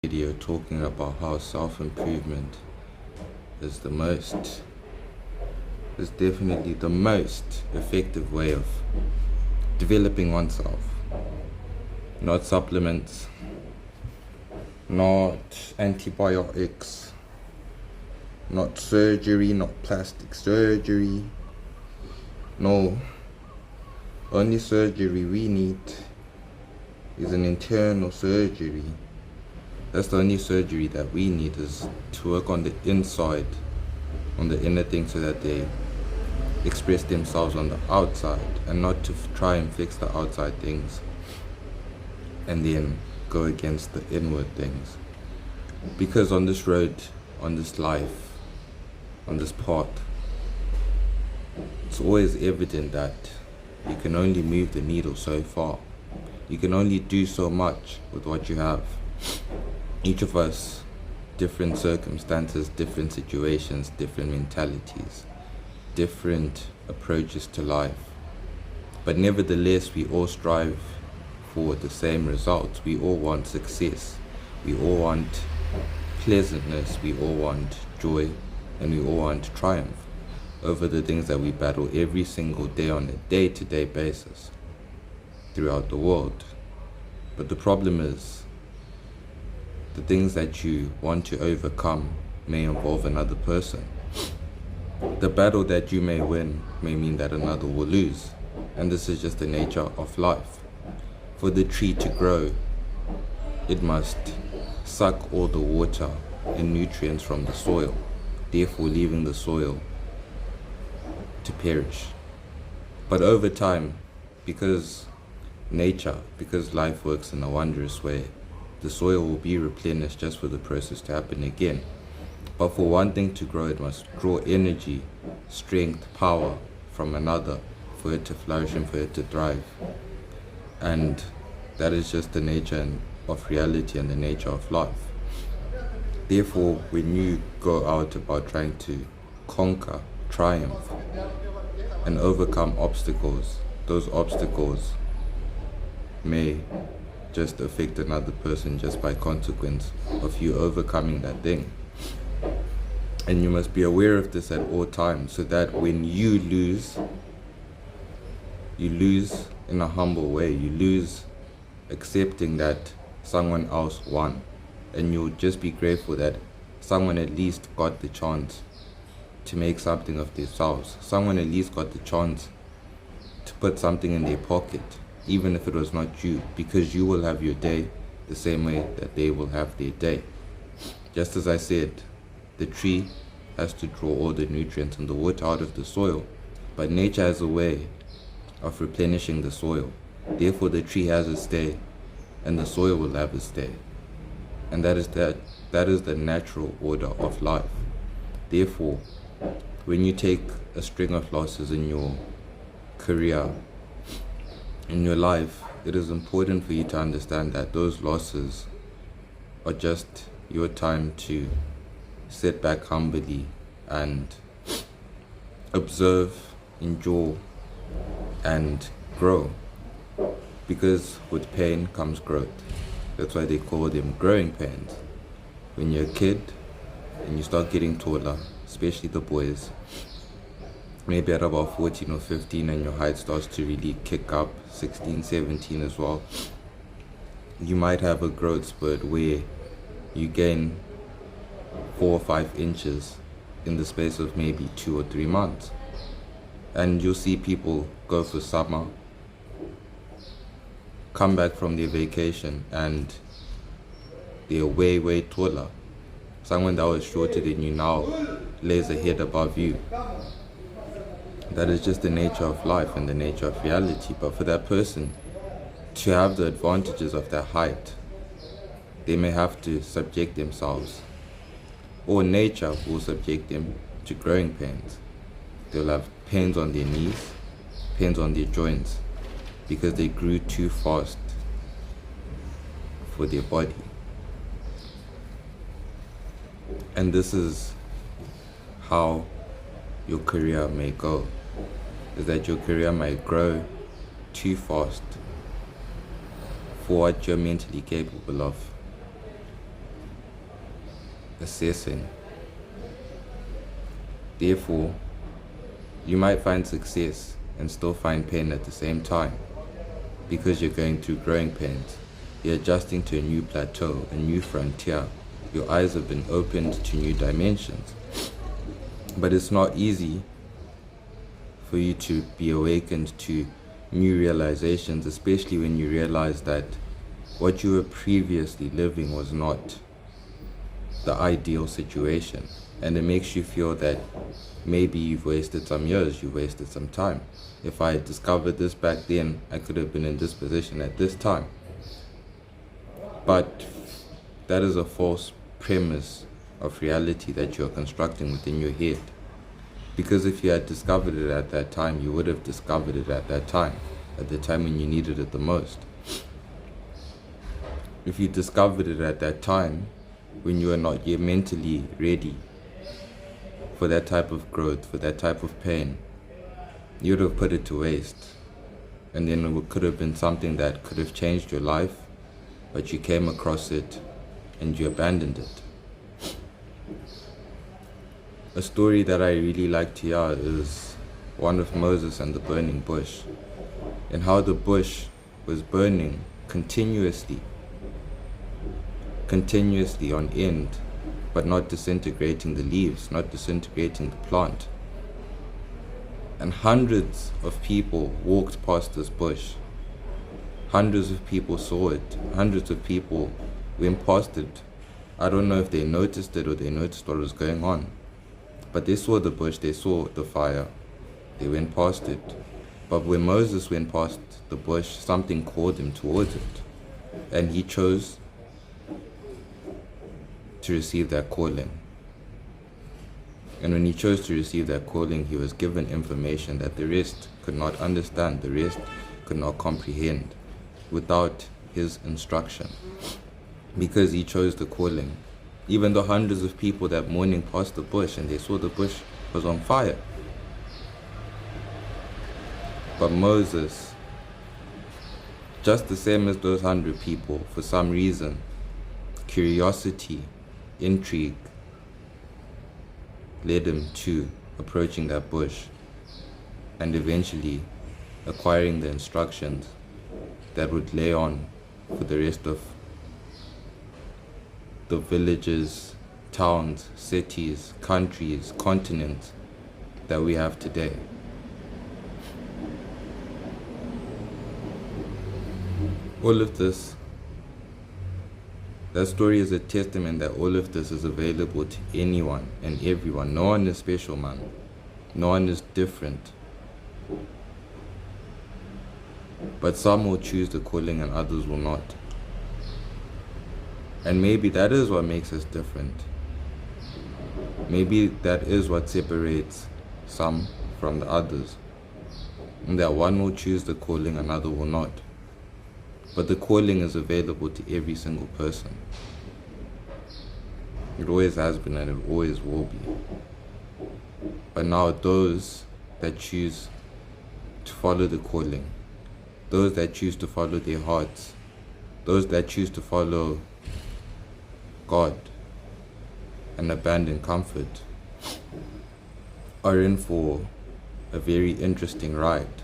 Video talking about how self-improvement is definitely the most effective way of developing oneself. Not supplements, not antibiotics, not surgery, not plastic surgery. No, only surgery we need is an internal surgery. That's the only surgery that we need, is to work on the inside, on the inner thing, so that they express themselves on the outside, and not to try and fix the outside things and then go against the inward things. Because on this road, on this life, on this path, it's always evident that you can only move the needle so far. You can only do so much with what you have. Each of us, different circumstances, different situations, different mentalities, different approaches to life. But nevertheless, we all strive for the same results. We all want success. We all want pleasantness. We all want joy. And we all want triumph over the things that we battle every single day on a day-to-day basis throughout the world. But the problem is, the things that you want to overcome may involve another person. The battle that you may win may mean that another will lose. And this is just the nature of life. For the tree to grow, it must suck all the water and nutrients from the soil, therefore leaving the soil to perish. But over time, because life works in a wondrous way, the soil will be replenished just for the process to happen again. But for one thing to grow, it must draw energy, strength, power from another for it to flourish and for it to thrive. And that is just the nature of reality and the nature of life. Therefore, when you go out about trying to conquer, triumph, and overcome obstacles, those obstacles may just affect another person just by consequence of you overcoming that thing. And you must be aware of this at all times, so that when you lose in a humble way. You lose accepting that someone else won, and you'll just be grateful that someone at least got the chance to make something of themselves. Someone at least got the chance to put something in their pocket, even if it was not you, because you will have your day the same way that they will have their day. Just as I said, the tree has to draw all the nutrients and the water out of the soil, but nature has a way of replenishing the soil. Therefore, the tree has its day, and the soil will have its day. And that is the natural order of life. Therefore, when you take a string of losses in your career, in your life, it is important for you to understand that those losses are just your time to sit back humbly and observe, endure, and grow. Because with pain comes growth. That's why they call them growing pains. When you're a kid and you start getting taller, especially the boys, maybe at about 14 or 15, and your height starts to really kick up, 16, 17 as well, you might have a growth spurt where you gain 4 or 5 inches in the space of maybe 2 or 3 months. And you'll see people go for summer, come back from their vacation, and they're way, way taller. Someone that was shorter than you now lays a head above you. That is just the nature of life and the nature of reality. But for that person to have the advantages of their height, they may have to subject themselves, or nature will subject them to growing pains. They'll have pains on their knees, pains on their joints, because they grew too fast for their body. And this is how your career may go, is that your career might grow too fast for what you're mentally capable of. assessing. Therefore, you might find success and still find pain at the same time, because you're going through growing pains. You're adjusting to a new plateau, a new frontier. Your eyes have been opened to new dimensions. But it's not easy for you to be awakened to new realizations, especially when you realize that what you were previously living was not the ideal situation. And it makes you feel that maybe you've wasted some years, you've wasted some time. If I had discovered this back then, I could have been in this position at this time. But that is a false premise of reality that you're constructing within your head. Because if you had discovered it at that time, you would have discovered it at that time, at the time when you needed it the most. If you discovered it at that time, when you are not yet mentally ready for that type of growth, for that type of pain, you would have put it to waste. And then it could have been something that could have changed your life, but you came across it and you abandoned it. A story that I really like to hear is one of Moses and the burning bush, and how the bush was burning continuously on end, but not disintegrating the leaves, not disintegrating the plant. And hundreds of people walked past this bush. Hundreds of people saw it. Hundreds of people went past it. I don't know if they noticed it or they noticed what was going on. But they saw the bush, they saw the fire. They went past it. But when Moses went past the bush, something called him towards it. And he chose to receive that calling. And when he chose to receive that calling, he was given information that the rest could not understand, the rest could not comprehend without his instruction. Because he chose the calling. Even though hundreds of people that morning passed the bush and they saw the bush was on fire. But Moses, just the same as those 100 people, for some reason, curiosity, intrigue, led him to approaching that bush and eventually acquiring the instructions that would lay on for the rest of the villages, towns, cities, countries, continents that we have today. All of this, that story is a testament that all of this is available to anyone and everyone. No one is special, man. No one is different. But some will choose the calling and others will not. And maybe that is what makes us different. Maybe that is what separates some from the others. And that one will choose the calling, another will not. But the calling is available to every single person. It always has been and it always will be. But now those that choose to follow the calling, those that choose to follow their hearts, those that choose to follow God and abandon comfort, are in for a very interesting ride.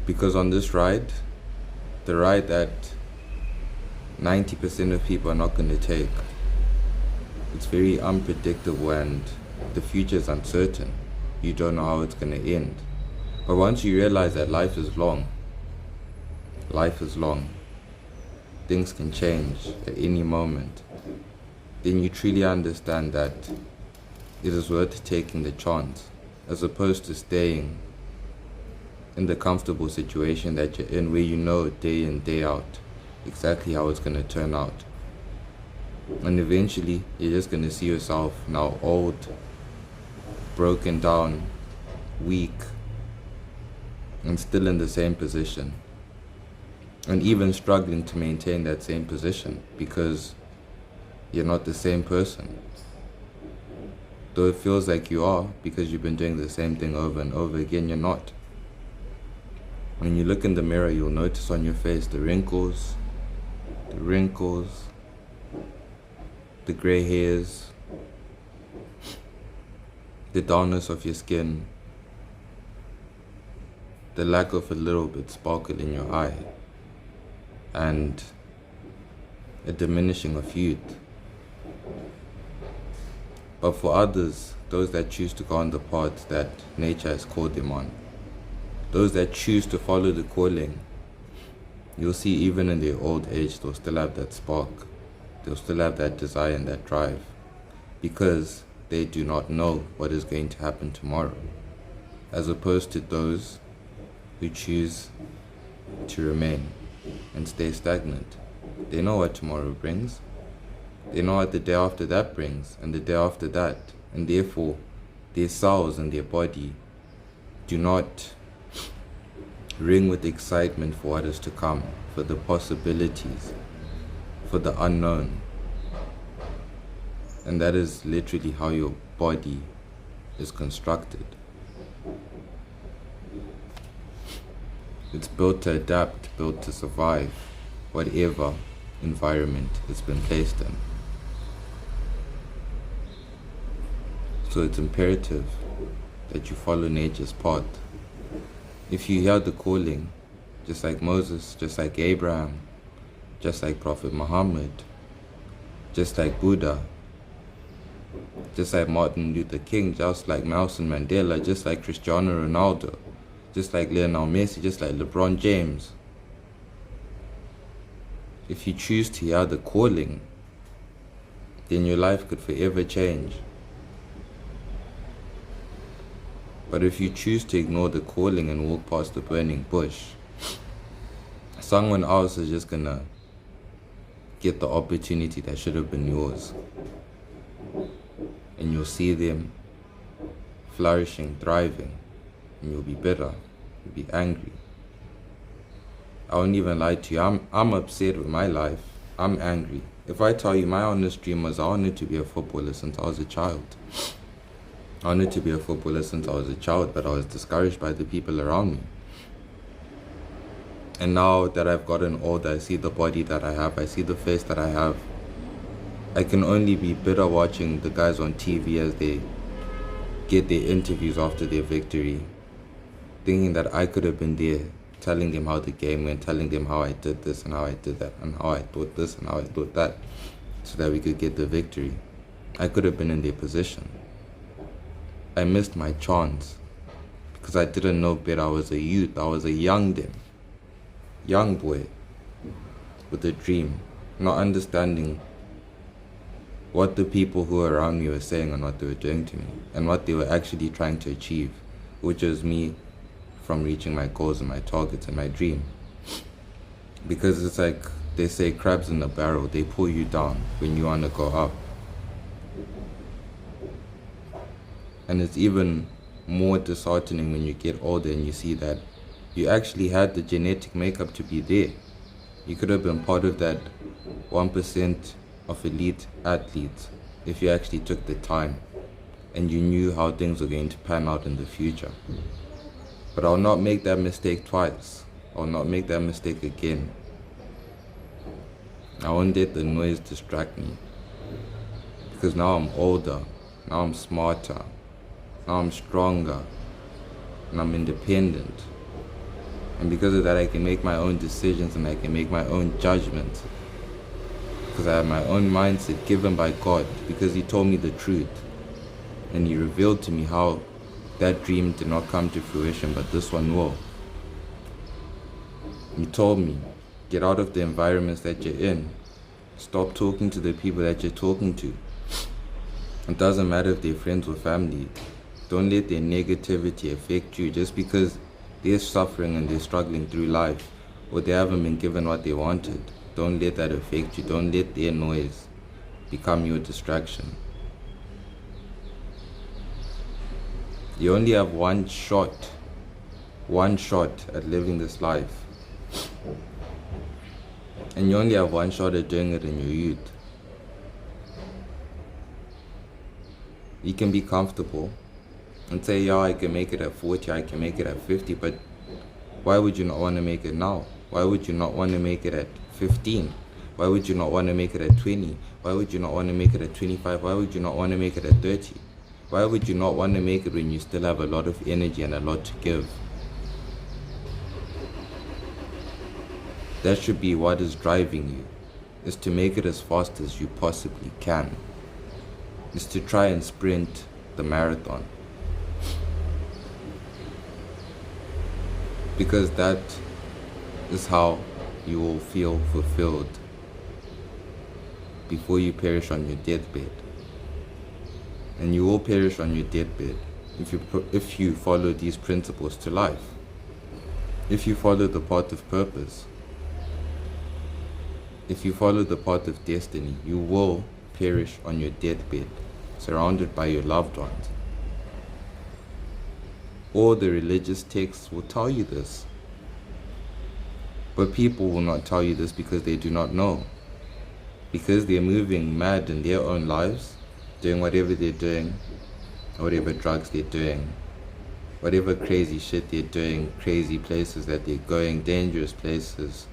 Because on this ride, the ride that 90% of people are not going to take, it's very unpredictable and the future is uncertain. You don't know how it's going to end. But once you realize that life is long, things can change at any moment, then you truly understand that it is worth taking the chance, as opposed to staying in the comfortable situation that you're in, where you know day in, day out exactly how it's going to turn out. And eventually, you're just going to see yourself now old, broken down, weak, and still in the same position. And even struggling to maintain that same position because you're not the same person. Though it feels like you are, because you've been doing the same thing over and over again, you're not. When you look in the mirror, you'll notice on your face the wrinkles, the grey hairs, the dullness of your skin, the lack of a little bit sparkle in your eye, and a diminishing of youth. But for others, those that choose to go on the path that nature has called them on, those that choose to follow the calling, you'll see even in their old age, they'll still have that spark. They'll still have that desire and that drive, because they do not know what is going to happen tomorrow, as opposed to those who choose to remain and stay stagnant. They know what tomorrow brings. They know what the day after that brings, and the day after that, and therefore their souls and their body do not ring with excitement for what is to come, for the possibilities, for the unknown. And that is literally how your body is constructed. It's built to adapt, built to survive whatever environment it's been placed in. So it's imperative that you follow nature's path. If you hear the calling, just like Moses, just like Abraham, just like Prophet Muhammad, just like Buddha, just like Martin Luther King, just like Nelson Mandela, just like Cristiano Ronaldo, just like Lionel Messi, just like LeBron James. If you choose to hear the calling, then your life could forever change. But if you choose to ignore the calling and walk past the burning bush, someone else is just gonna get the opportunity that should have been yours. And you'll see them flourishing, thriving, and you'll be bitter, you'll be angry. I won't even lie to you, I'm upset with my life, I'm angry. If I tell you my honest dream was I wanted to be a footballer since I was a child. I wanted to be a footballer since I was a child, but I was discouraged by the people around me. And now that I've gotten older, I see the body that I have, I see the face that I have. I can only be bitter watching the guys on TV as they get their interviews after their victory, thinking that I could have been there, telling them how the game went, telling them how I did this and how I did that, and how I thought this and how I thought that, so that we could get the victory. I could have been in their position. I missed my chance because I didn't know better. I was a youth. I was a young boy with a dream, not understanding what the people who were around me were saying and what they were doing to me and what they were actually trying to achieve, which was me from reaching my goals and my targets and my dream. Because it's like they say, crabs in a barrel, they pull you down when you want to go up. And it's even more disheartening when you get older and you see that you actually had the genetic makeup to be there. You could have been part of that 1% of elite athletes if you actually took the time and you knew how things were going to pan out in the future. But I'll not make that mistake twice. I'll not make that mistake again. I won't let the noise distract me. Because now I'm older, now I'm smarter, now I'm stronger, and I'm independent. And because of that, I can make my own decisions and I can make my own judgments. Because I have my own mindset given by God, because He told me the truth. And He revealed to me how that dream did not come to fruition, but this one will. He told me, get out of the environments that you're in. Stop talking to the people that you're talking to. It doesn't matter if they're friends or family. Don't let their negativity affect you just because they're suffering and they're struggling through life, or they haven't been given what they wanted. Don't let that affect you. Don't let their noise become your distraction. You only have one shot at living this life. And you only have one shot at doing it in your youth. You can be comfortable and say, yeah, I can make it at 40, I can make it at 50, but why would you not want to make it now? Why would you not want to make it at 15? Why would you not want to make it at 20? Why would you not want to make it at 25? Why would you not want to make it at 30? Why would you not want to make it when you still have a lot of energy and a lot to give? That should be what is driving you, is to make it as fast as you possibly can. Is to try and sprint the marathon. Because that is how you will feel fulfilled before you perish on your deathbed. And you will perish on your deathbed if you follow these principles to life. If you follow the path of purpose, if you follow the path of destiny, you will perish on your deathbed, surrounded by your loved ones. All the religious texts will tell you this. But people will not tell you this because they do not know. Because they're moving mad in their own lives, doing whatever they're doing, whatever drugs they're doing, whatever crazy shit they're doing, crazy places that they're going, dangerous places,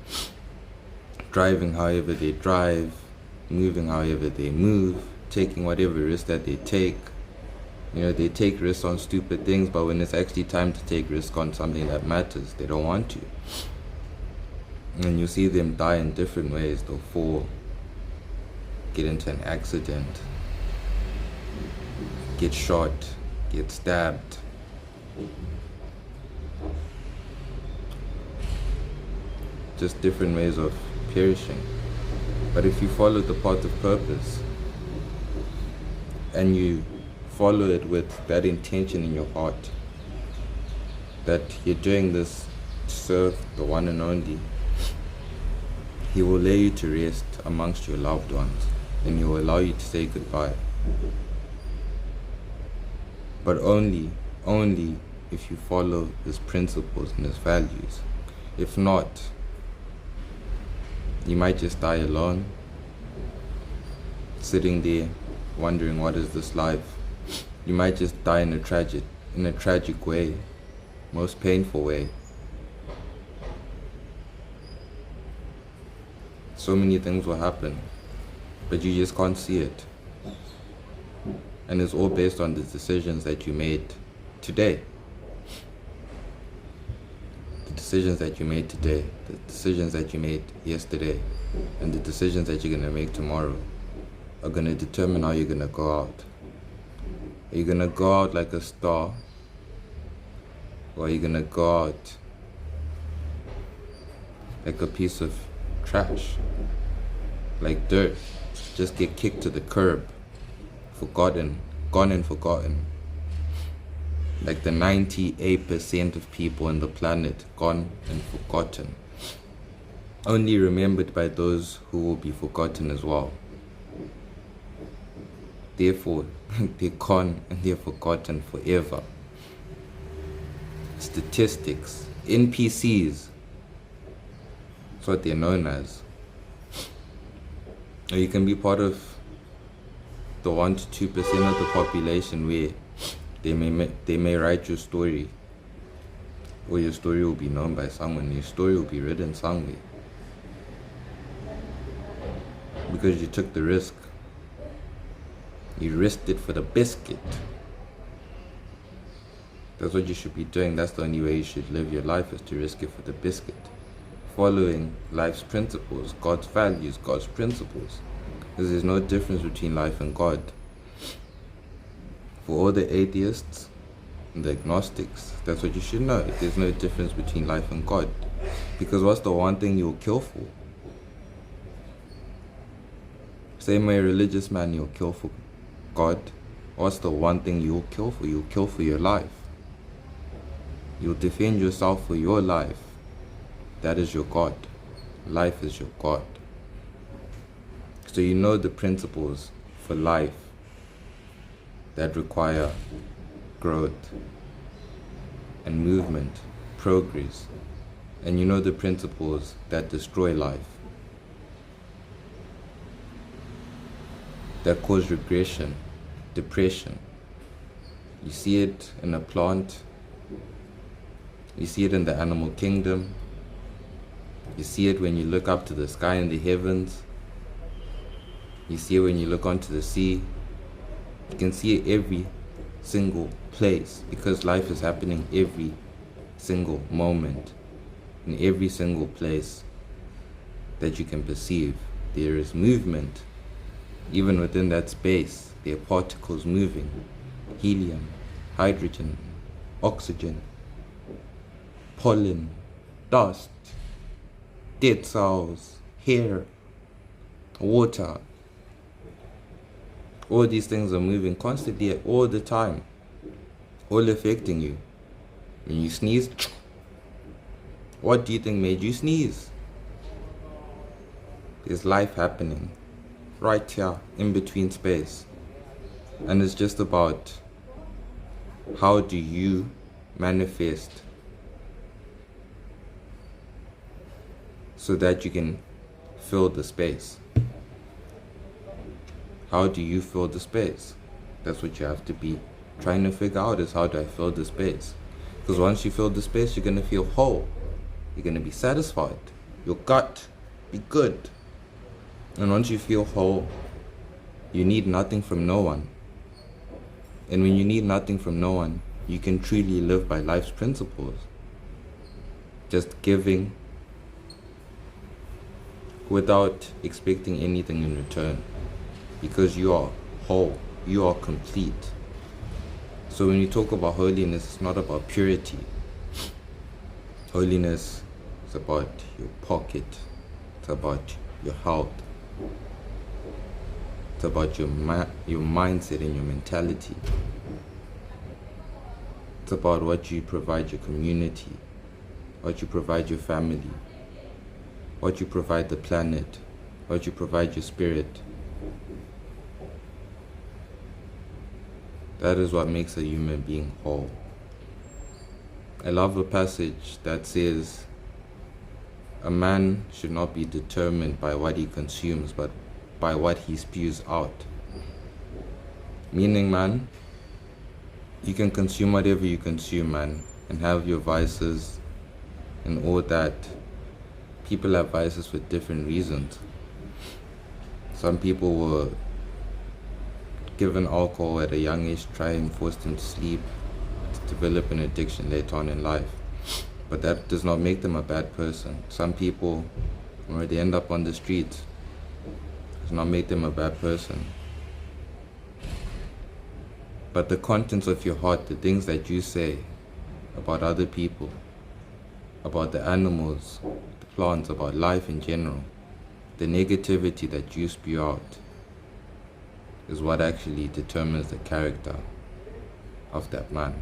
driving however they drive, moving however they move, taking whatever risk that they take. You know, they take risks on stupid things, but when it's actually time to take risk on something that matters, they don't want to. And you see them die in different ways. They'll fall, get into an accident, get shot, get stabbed. Just different ways of perishing. But if you follow the path of purpose and you follow it with that intention in your heart, that you're doing this to serve the one and only, He will lay you to rest amongst your loved ones, and He will allow you to say goodbye. But only if you follow His principles and His values. If not, you might just die alone, sitting there wondering, what is this life? You might just die in a tragic way, most painful way. So many things will happen, but you just can't see it. And it's all based on the decisions that you made today. The decisions that you made today, the decisions that you made yesterday, and the decisions that you're going to make tomorrow are going to determine how you're going to go out. Are you going to go out like a star? Or are you going to go out like a piece of trash? Like dirt. Just get kicked to the curb. Forgotten. Gone and forgotten. Like the 98% of people on the planet, gone and forgotten. Only remembered by those who will be forgotten as well. Therefore, they're gone and they're forgotten forever. Statistics, NPCs, that's what they're known as. Or you can be part of the 1 to 2% of the population where they may write your story, or your story will be known by someone. Your story will be written somewhere because you took the risk. You risked it for the biscuit. That's what you should be doing. That's the only way you should live your life, is to risk it for the biscuit. Following life's principles, God's values, God's principles. Because there's no difference between life and God. For all the atheists and the agnostics, that's what you should know. There's no difference between life and God. Because what's the one thing you'll kill for? Same way a religious man, you'll kill for God. What's the one thing you'll kill for? You'll kill for your life. You'll defend yourself for your life. That is your God. Life is your God. So you know the principles for life that require growth and movement, progress. And you know the principles that destroy life, that cause regression, depression. You see it in a plant, you see it in the animal kingdom, you see it when you look up to the sky and the heavens, You see, when you look onto the sea, you can see every single place, because life is happening every single moment, in every single place that you can perceive. There is movement. Even within that space, there are particles moving. Helium, hydrogen, oxygen, pollen, dust, dead cells, hair, water. All these things are moving constantly, all the time, all affecting you. When you sneeze, what do you think made you sneeze? There's life happening right here in between space. And it's just about how do you manifest so that you can fill the space. How do you fill the space? That's what you have to be trying to figure out, is how do I fill the space? Because once you fill the space, you're going to feel whole. You're going to be satisfied. Your gut be good. And once you feel whole, you need nothing from no one. And when you need nothing from no one, you can truly live by life's principles. Just giving without expecting anything in return. Because you are whole, you are complete. So when you talk about holiness, it's not about purity. Holiness is about your pocket. It's about your health. It's about your mindset and your mentality. It's about what you provide your community, what you provide your family, what you provide the planet, what you provide your spirit. That is what makes a human being whole. I love a passage that says, a man should not be determined by what he consumes, but by what he spews out. Meaning, man, you can consume whatever you consume, man, and have your vices and all that. People have vices for different reasons. Some people were given alcohol at a young age, try and force them to sleep, to develop an addiction later on in life. But that does not make them a bad person. Some people, when they end up on the streets, does not make them a bad person. But the contents of your heart, the things that you say about other people, about the animals, the plants, about life in general, the negativity that you spew out is what actually determines the character of that man.